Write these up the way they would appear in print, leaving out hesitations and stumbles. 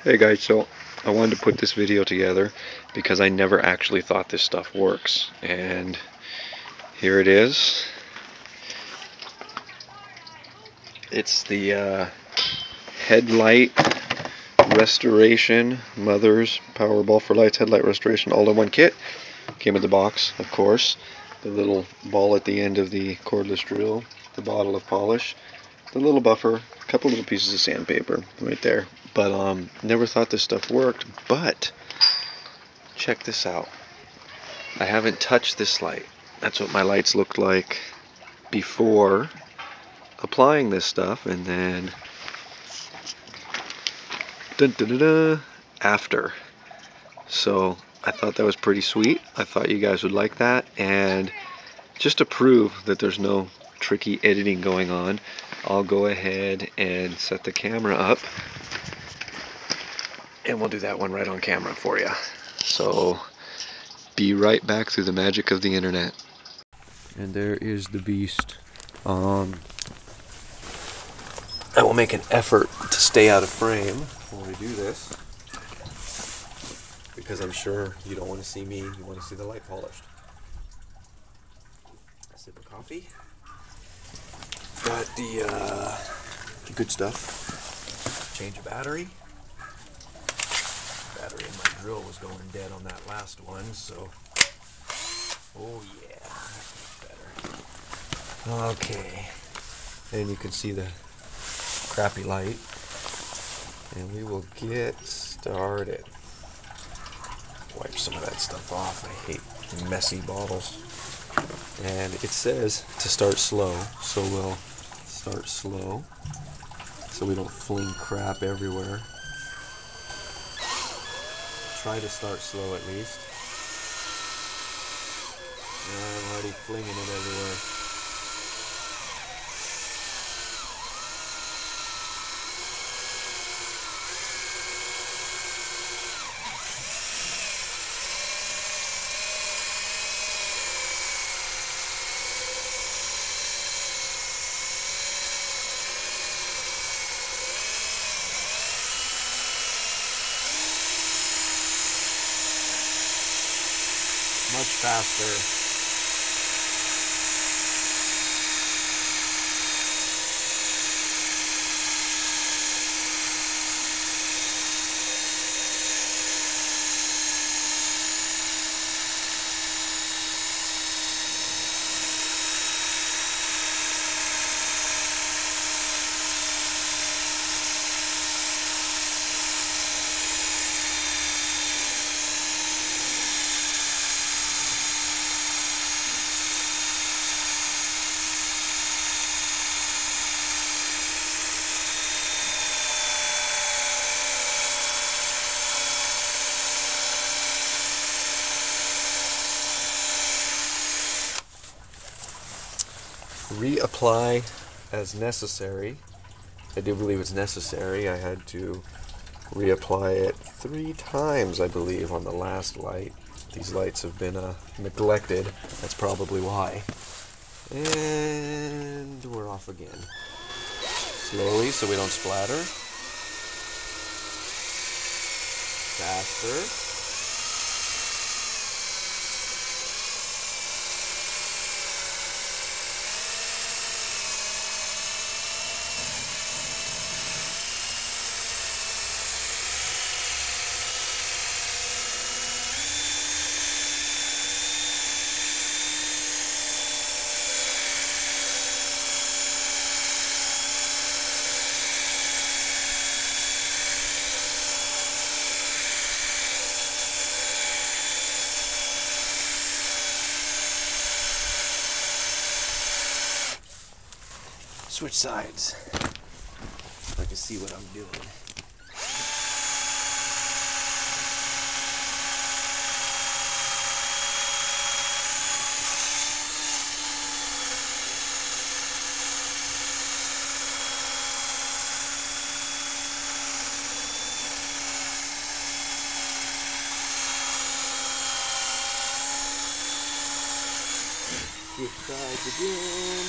Hey guys, so I wanted to put this video together because I never actually thought this stuff works, and here it is. It's the headlight restoration, Mother's Powerball for Lights headlight restoration all-in-one kit. Came in the box, of course. The little ball at the end of the cordless drill, the bottle of polish, the little buffer, a couple little pieces of sandpaper right there. But never thought this stuff worked. But check this out. I haven't touched this light. That's what my lights looked like before applying this stuff, and then dun, dun, dun, dun, after. So I thought that was pretty sweet. I thought you guys would like that, and just to prove that there's no tricky editing going on, I'll go ahead and set the camera up, and we'll do that one right on camera for you. So be right back through the magic of the internet. And there is the beast. I will make an effort to stay out of frame when we do this, because I'm sure you don't want to see me, you want to see the light polished. A sip of coffee. Got the good stuff. Change of battery. Battery in my drill was going dead on that last one, so oh yeah, that's better. Okay, and you can see the crappy light, and we will get started. Wipe some of that stuff off. I hate messy bottles. And it says to start slow, so we'll start slow so we don't fling crap everywhere. Try to start slow at least. I'm already flinging it everywhere. Much faster. Reapply as necessary. I do believe it's necessary. I had to reapply it 3 times, I believe, on the last light. These lights have been neglected. That's probably why. And we're off again. Slowly so we don't splatter. Faster. Switch sides so I can see what I'm doing. Switch sides again.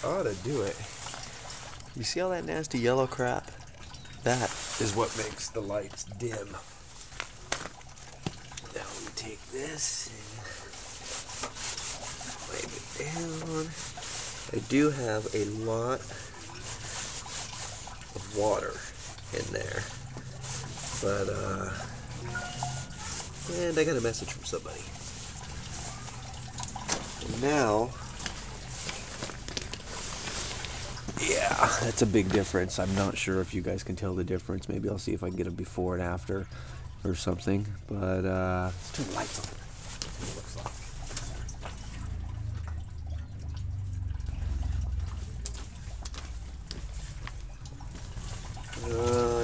ought to do it. You see all that nasty yellow crap? That is what makes the lights dim. Now we take this and wipe it down. I do have a lot of water in there, but and I got a message from somebody. And now, yeah, that's a big difference. I'm not sure if you guys can tell the difference. Maybe I'll see if I can get a before and after or something. But let's turn the lights on. See what it looks like.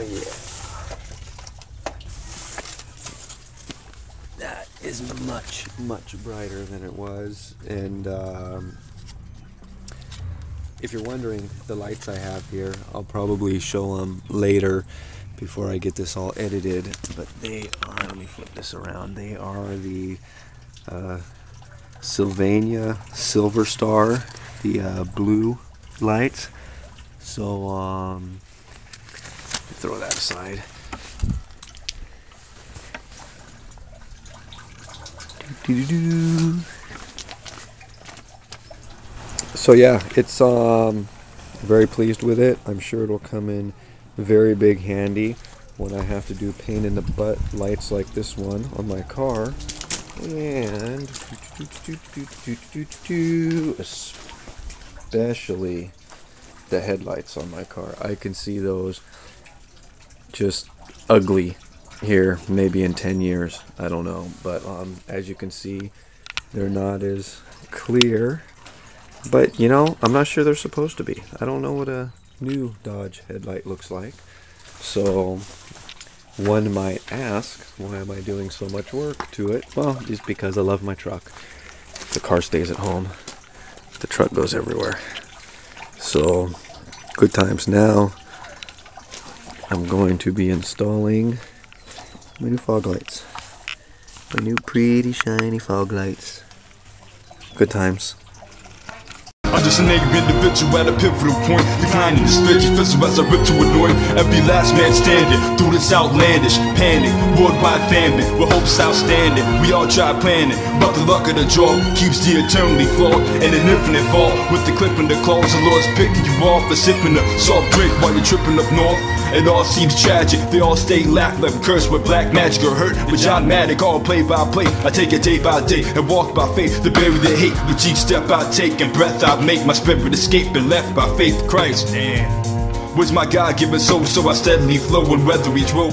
Yeah. That is much, much brighter than it was. And if you're wondering, the lights I have here, I'll probably show them later before I get this all edited. But they are, let me flip this around, they are the Sylvania Silver Star, the blue lights. So, throw that aside. So yeah, it's very pleased with it. I'm sure it'll come in very big handy when I have to do pain in the butt lights like this one on my car, and especially the headlights on my car. I can see those just ugly here maybe in 10 years, I don't know, but as you can see, they're not as clear, but you know, I'm not sure they're supposed to be. I don't know what a new Dodge headlight looks like, so one might ask, why am I doing so much work to it? Well, it's because I love my truck. The car stays at home, the truck goes everywhere. So good times. Now I'm going to be installing my new fog lights. My new pretty shiny fog lights. Good times. I'm just an angry individual at a pivotal point, declining the spiritual physical as I rip to annoy every last man standing through this outlandish panic, worldwide famine, with hopes outstanding. We all try planning, but the luck of the draw keeps the eternally flawed and an infinite fall. With the clip in the claws, the Lord's picking you off for sipping a soft drink while you're tripping up north. It all seems tragic, they all stay laughing like I'm cursed with black magic or hurt with John Maddock, all play by play. I take it day by day and walk by faith to bury the hate with each step I take and breath I make. My spirit escape and left by faith in Christ. Damn. Where's my God-given soul? So I steadily flow and weather each road.